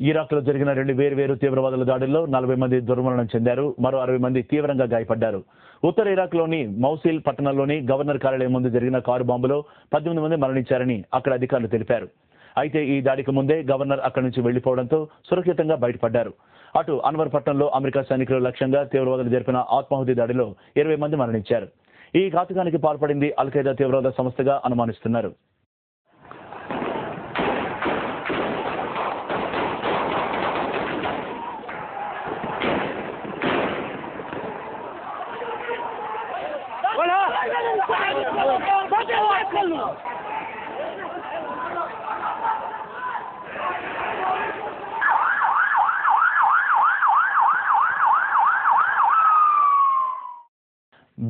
ఇరాక్లో జరిగిన 2 వేర్వేరు తీవ్రవాదుల దాడుల్లో 40 మంది దుర్మరణం చెందారు. మరో 60 మంది తీవ్రంగా గాయపడ్డారు. ఉత్తర ఇరాక్లోని మౌసిల్ పట్టణంలోని గవర్నర్ కార్యాలయం ముందు జరిగిన కారు బాంబులో 18 మంది మరణించారని అక్కడ అధికారులు తెలిపారు. అయితే ఈ దాడికి ముందే గవర్నర్ అక్కడి నుంచి వెళ్లిపోవడంతో సురక్షితంగా బయటపడ్డారు. అటు అన్వర్ పట్టణంలో అమెరికా సైనికులు లక్ష్యంగా తీవ్రవాదులు జరిపిన ఆత్మాహుతి దాడిలో 20 మంది మరణించారు. ఈ ఘాతుకానికి పాల్పడింది అల్ ఖైదా తీవ్రవాద సంస్థగా అనుమానిస్తున్నారు.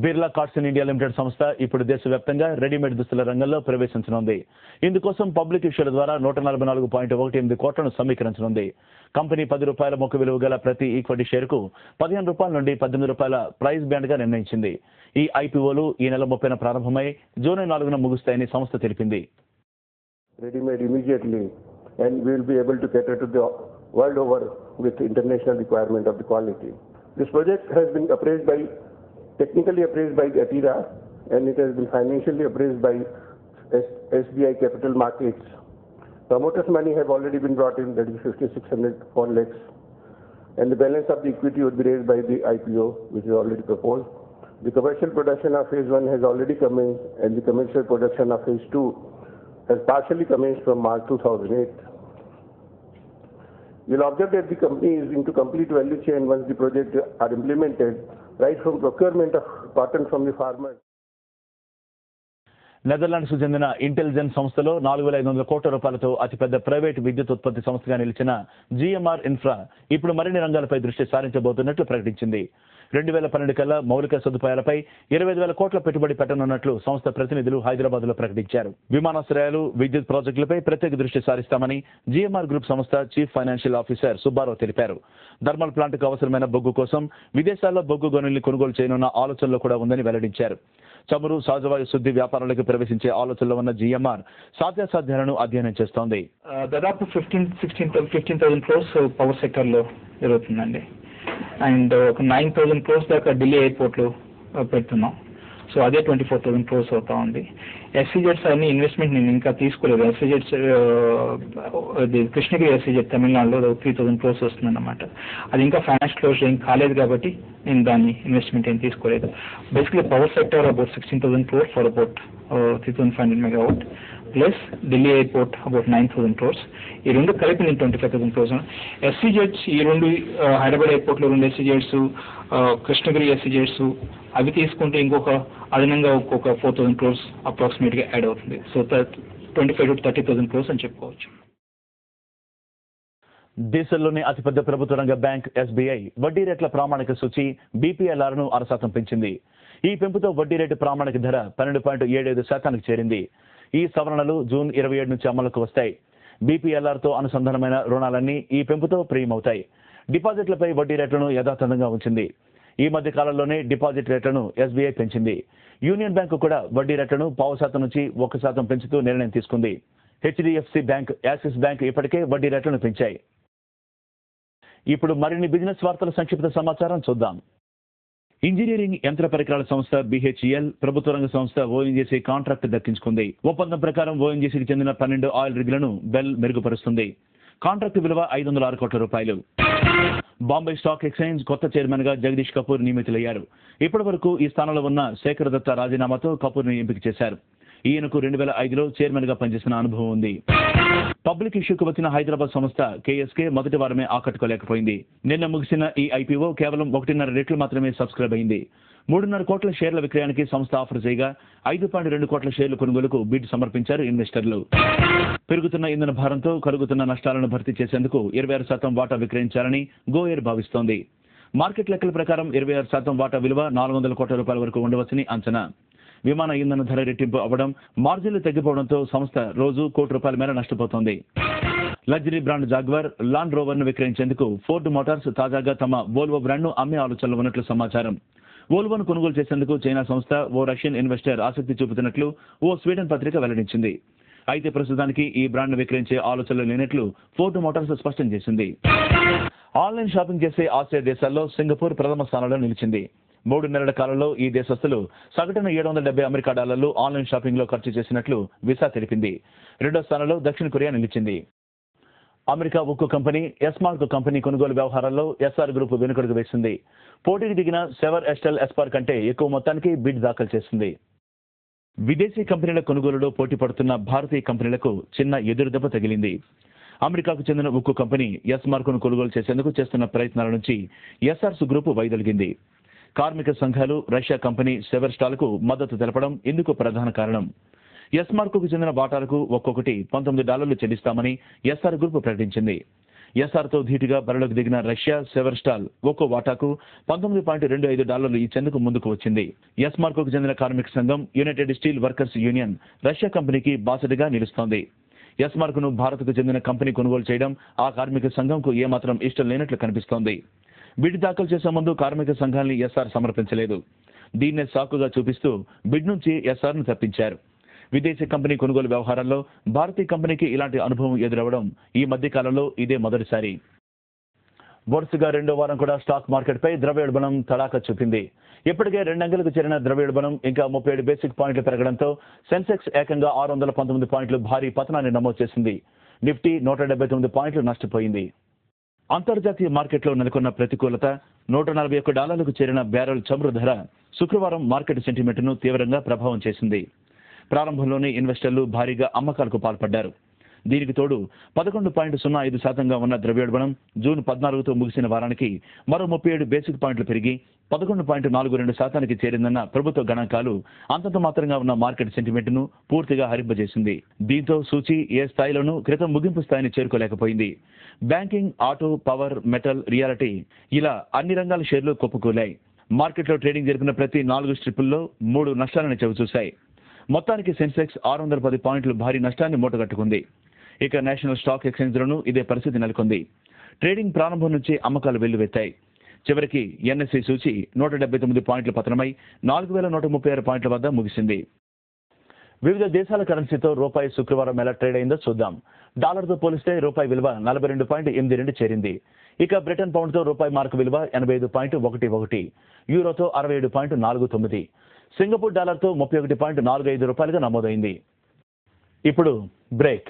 బిర్లా కార్డ్స్ ఇండియా లిమిటెడ్ సంస్థ ఇప్పుడు దేశవ్యాప్తంగా రెడీమేడ్ దుస్తుల రంగంలో ప్రవేశించనుంది. ఇందుకోసం పబ్లిక్ ఇష్యూల ద్వారా 144.18 కోట్లను సమీకరించనుంది. కంపెనీ ₹10 మొక్క విలువ గల ప్రతి ఈక్విటీ షేరుకు ₹15 నుండి ₹18 ప్రైస్ బ్యాండ్ గా నిర్ణయించింది. ఈ ఐపీఓలు ఈ నెల 30న ప్రారంభమై జూన్ 4న ముగుస్తాయని సంస్థ తెలిపింది. Ready-made immediately, and we will be able to cater to the world over with international requirement of the quality. This project has been technically appraised by ATIRA, and it has been financially appraised by SBI Capital Markets. Promoters' money have already been brought in, that is 5,604 lakhs, and the balance of the equity would be raised by the IPO, which is already proposed. The commercial production of phase 1 has already commenced, and the commercial production of phase 2 has partially commenced from March 2008. You'll observe that the company is into complete value chain once the projects are implemented, right from procurement of cotton from the farmers. Netherlands కు చెందిన intelligence సంస్థలో 4,500 కోట్ల రూపాయలతో అతిపెద్ద private విద్యుత్ ఉత్పత్తి సంస్థగా నిలిచిన జిఎంఆర్ ఇన్ఫ్రా ఇప్పుడు మరిన్ని రంగాలపై దృష్టి సారించబోతున్నట్లు ప్రకటించింది. 2012 కల్లా మౌలిక సదుపాయాలపై 25,000 కోట్ల పెట్టుబడి పెట్టనున్నట్లు సంస్థ ప్రతినిధులు హైదరాబాద్ లో ప్రకటించారు. విమానాశ్రయాలు, విద్యుత్ ప్రాజెక్టులపై ప్రత్యేక దృష్టి సారిస్తామని జిఎంఆర్ గ్రూప్ సంస్థ చీఫ్ ఫైనాన్షియల్ ఆఫీసర్ సుబ్బారావు తెలిపారు. థర్మల్ ప్లాంట్ కు అవసరమైన బొగ్గు కోసం విదేశాల్లో బొగ్గు గనుల్ని కొనుగోలు చేయనున్న ఆలోచనలో కూడా ఉందని వెల్లడించారు. చమురు, సహజవాయు శుద్ధి వ్యాపారాలకు ప్రవేశించే ఆలోచనలో ఉన్న జిఎంఆర్ సాధ్యాసాధ్యాలను అధ్యయనం చేస్తోంది. దాదాపు 15,000 క్రోర్స్ పవర్ సెక్టర్ లో జరుగుతుందండి. అండ్ ఒక 9,000 క్రోర్స్ దాకా ఢిల్లీ ఎయిర్పోర్ట్ లో పెడుతున్నాం. సో అదే 24,000 క్రోర్స్ అవుతా ఉంది. ఎస్సీజెట్స్ అన్ని ఇన్వెస్ట్మెంట్ నేను ఇంకా తీసుకోలేదు. ఎస్సీజెట్స్ కృష్ణగిరి ఎస్సీజెట్ తమిళనాడులో 3,000 క్రోర్స్ వస్తుందన్నమాట. అది ఇంకా ఫైనాన్స్ క్లోజ్ ఏం కాలేదు కాబట్టి నేను దాన్ని ఇన్వెస్ట్మెంట్ ఏం తీసుకోలేదు. Basically power sector about 16,000 crores for about 3,500 megawatt plus Delhi airport about 9,000 crores. ఈ రెండు కలిపి నేను 25,000 crores. ఎస్సీజెట్స్ ఈ రెండు హైదరాబాద్ ఎయిర్పోర్ట్లో 2 ఎస్సీజెట్స్, కృష్ణగిరి ఎస్సీజెట్స్ అవి తీసుకుంటే ఇంకొక అదనంగా ఒక్కొక్క 4,000 crores అప్రాక్సిమేట్గా యాడ్ అవుతుంది. సో 25,000 to 30,000 crores అని చెప్పుకోవచ్చు. దేశంలోని అతిపెద్ద ప్రభుత్వ రంగ బ్యాంక్ ఎస్బీఐ వడ్డీ రేట్ల ప్రామాణిక సూచి బీపీఎల్ఆర్ను 6% పెంచింది. ఈ పెంపుతో వడ్డీ రేటు ప్రామాణిక ధర 12.75% చేరింది. ఈ సవరణలు జూన్ 27 నుంచి అమలుకు వస్తాయి. బీపీఎల్ఆర్తో అనుసంధానమైన రుణాలన్నీ ఈ పెంపుతో ప్రియమవుతాయి. డిపాజిట్లపై వడ్డీ రేట్లను యథాతథంగా ఉంచింది. ఈ మధ్య కాలంలోనే డిపాజిట్ రేట్లను ఎస్బీఐ పెంచింది. యూనియన్ బ్యాంకు కూడా వడ్డీ రేట్లను 0.5% నుంచి 1% పెంచుతూ నిర్ణయం తీసుకుంది. హెచ్డిఎఫ్సి బ్యాంక్, యాక్సిస్ బ్యాంక్ ఇప్పటికే వడ్డీ రేట్లను పెంచాయి. ఇప్పుడు మరిన్ని బిజినెస్ వార్తల సంక్షిప్త సమాచారం చూద్దాం. ఇంజనీరింగ్ యంత్ర పరికరాల సంస్థ బిహెచ్ఈఎల్ ప్రభుత్వ రంగ సంస్థ ఓఎన్జీసీ కాంట్రాక్ట్ దక్కించుకుంది. ఒప్పందం ప్రకారం ఓఎన్జీసీకి చెందిన 12 ఆయిల్ రిగ్లను బెల్ మెరుగుపరుస్తుంది. కాంట్రాక్టు విలువ 506 కోట్ల రూపాయలు. బాంబే స్టాక్ ఎక్స్చేంజ్ కొత్త చైర్మన్ గా జగదీష్ కపూర్ నియమితులయ్యారు. ఇప్పటి వరకు ఈ స్థానంలో ఉన్న శేఖర్ దత్తా రాజీనామాతో కపూర్ ని ఎంపిక చేశారు. ఈయనకు 2005లో చైర్మన్ గా పనిచేసిన అనుభవం ఉంది. పబ్లిక్ ఇష్యూకు వచ్చిన హైదరాబాద్ సంస్థ కేఎస్కే మొదటి వారమే ఆకట్టుకోలేకపోయింది. నిన్న ముగిసిన ఈ ఐపీఓ కేవలం 1.5 రెట్లు మాత్రమే సబ్స్క్రైబ్ అయింది. 3.5 కోట్ల షేర్ల విక్రయానికి సంస్థ ఆఫర్ చేయగా 5.2 కోట్ల షేర్ల కొనుగోలుకు బిడ్ సమర్పించారు ఇన్వెస్టర్లు. పెరుగుతున్న ఇంధన భారంతో కలుగుతున్న నష్టాలను భర్తీ చేసేందుకు 26% వాటా విక్రయించాలని గోయర్ భావిస్తోంది. మార్కెట్ లెక్కల ప్రకారం 26% వాటా విలువ 400 కోట్ల రూపాయల వరకు ఉండవచ్చని అంచనా. విమాన ఇంధన ధర రెట్టింపు అవ్వడం, మార్జిన్లు తగ్గిపోవడంతో సంస్థ రోజు ₹1 కోటి మేర నష్టపోతోంది. Luxury brand Jaguar, Land Rover ను విక్రయించేందుకు ఫోర్డ్ మోటార్స్ తాజాగా తమ వోల్వో బ్రాండ్ ను అమ్మే ఆలోచనలో ఉన్నట్లు సమాచారం. వోల్వోను కొనుగోలు చేసేందుకు చైనా సంస్థ ఓ రష్యన్ ఇన్వెస్టర్ ఆసక్తి చూపుతున్నట్లు ఓ స్వీడన్ పత్రిక వెల్లడించింది. అయితే ప్రస్తుతానికి ఈ బ్రాండ్ను విక్రయించే ఆలోచనలు లేనట్లు ఫోర్డ్ మోటార్స్ స్పష్టం చేసింది. ఆన్లైన్ షాపింగ్ చేసే ఆసియా దేశాల్లో సింగపూర్ ప్రథమ స్థానంలో నిలిచింది. 3 నెలల కాలంలో ఈ దేశస్తులు సగటున $770 ఆన్లైన్ షాపింగ్ లో ఖర్చు చేసినట్లు విసా తెలిపింది. రెండో స్థానంలో దక్షిణ కొరియా నిలిచింది. అమెరికా ఉక్కు కంపెనీ ఎస్మార్క్ కంపెనీ కొనుగోలు వ్యవహారాల్లో ఎస్ఆర్ గ్రూప్ వెనుకడుగు వేసింది. పోటీకి దిగిన సెవర్ ఎస్టెల్ ఎస్పార్ కంటే ఎక్కువ మొత్తానికి బిడ్ దాఖలు చేసింది. విదేశీ కంపెనీల కొనుగోలులో పోటీ పడుతున్న భారతీయ కంపెనీలకు చిన్న ఎదురుదెబ్బ తగిలింది. అమెరికాకు చెందిన ఉక్కు కంపెనీ ఎస్మార్క్ను కొనుగోలు చేసేందుకు చేస్తున్న ప్రయత్నాల నుంచి ఎస్ఆర్స్ గ్రూప్ వైదొలిగింది. కార్మిక సంఘాలు రష్యా కంపెనీ సెవెర్స్టాల్కు మద్దతు తెలపడం ఇందుకు ప్రధాన కారణం. ఎస్మార్క్కు చెందిన వాటాలకు ఒక్కొక్కటి $19 చెల్లిస్తామని ఎస్ఆర్ గ్రూప్ ప్రకటించింది. ఎస్ఆర్తో ధీటుగా బరిలోకి దిగిన రష్యా సెవెర్స్టాల్ ఒక్కో వాటాకు $19.25 ఇచ్చేందుకు ముందుకు వచ్చింది. ఎస్మార్క్కు చెందిన కార్మిక సంఘం United steel workers union Russia కంపెనీకి బాసటగా నిలుస్తోంది. ఎస్మార్క్ను భారత్కు చెందిన కంపెనీ కొనుగోలు చేయడం ఆ కార్మిక సంఘంకు ఏమాత్రం ఇష్టం లేనట్లు కనిపిస్తోంది. బిడ్ దాఖలు చేసే ముందు కార్మిక సంఘాన్ని ఎస్ఆర్ సమర్పించలేదు. దీన్నే సాకుగా చూపిస్తూ బిడ్ నుంచి ఎస్ఆర్ను తప్పించారు. విదేశీ కంపెనీ కొనుగోలు వ్యవహారాల్లో భారతీయ కంపెనీకి ఇలాంటి అనుభవం ఎదురవడం ఈ మధ్య కాలంలో ఇదే మొదటిసారి. వరుసగా రెండో వారం కూడా స్టాక్ మార్కెట్పై ద్రవ్యోల్బణం తడాఖా చూపింది. ఇప్పటికే 2 అంకెలకు చేరిన ద్రవ్యోల్బణం ఇంకా 37 బేసిక్ పాయింట్లు పెరగడంతో సెన్సెక్స్ ఏకంగా 619 పాయింట్లు భారీ పతనాన్ని నమోదు చేసింది. నిఫ్టీ 179 పాయింట్లు నష్టపోయింది. అంతర్జాతీయ మార్కెట్లో నెలకొన్న ప్రతికూలత, $141కు చేరిన బ్యారెల్ చమురు ధర శుక్రవారం మార్కెట్ సెంటిమెంట్ను తీవ్రంగా ప్రభావం చేసింది. ప్రారంభంలోనే ఇన్వెస్టర్లు భారీగా అమ్మకాలకు పాల్పడ్డారు. దీనికి తోడు 11.05% ఉన్న ద్రవ్యోల్బణం జూన్ 14తో ముగిసిన వారానికి మరో 37 బేసిక్ పాయింట్లు పెరిగి 11.42%కి చేరిందన్న ప్రభుత్వ గణాంకాలు అంతంత మాత్రంగా ఉన్న మార్కెట్ సెంటిమెంట్ను పూర్తిగా హరింపజేసింది. దీంతో సూచీ ఏ స్థాయిలోనూ క్రితం ముగింపు స్థాయిని చేరుకోలేకపోయింది. Banking, auto, power, metal, reality ఇలా అన్ని రంగాల షేర్లు కుప్పకూలాయి. మార్కెట్లో ట్రేడింగ్ జరిపిన ప్రతి 4 స్ట్రిప్పుల్లో 3 నష్టాలను చవిచూశాయి. మొత్తానికి సెన్సెక్స్ 610 పాయింట్లు భారీ నష్టాన్ని మూటగట్టుకుంది. ఇక నేషనల్ స్టాక్ ఎక్స్చేంజ్లోనూ ఇదే పరిస్థితి నెలకొంది. ట్రేడింగ్ ప్రారంభం నుంచి అమ్మకాలు వెల్లువెత్తాయి. చివరికి ఎన్ఎస్ఈ సూచి 179 పాయింట్ల పతనమై 4136 పాయింట్ల వద్ద ముగిసింది. వివిధ దేశాల కరెన్సీతో రూపాయి శుక్రవారం ఎలా ట్రేడ్ అయిందో చూద్దాం. డాలర్తో పోలిస్తే రూపాయి విలువ 42.82 చేరింది. ఇక బ్రిటన్ పౌండ్తో రూపాయి మార్కు విలువ 85.11, యూరోతో 67.49, సింగపూర్ డాలర్తో 31.45 రూపాయలుగా నమోదైంది. ఇప్పుడు బ్రేక్.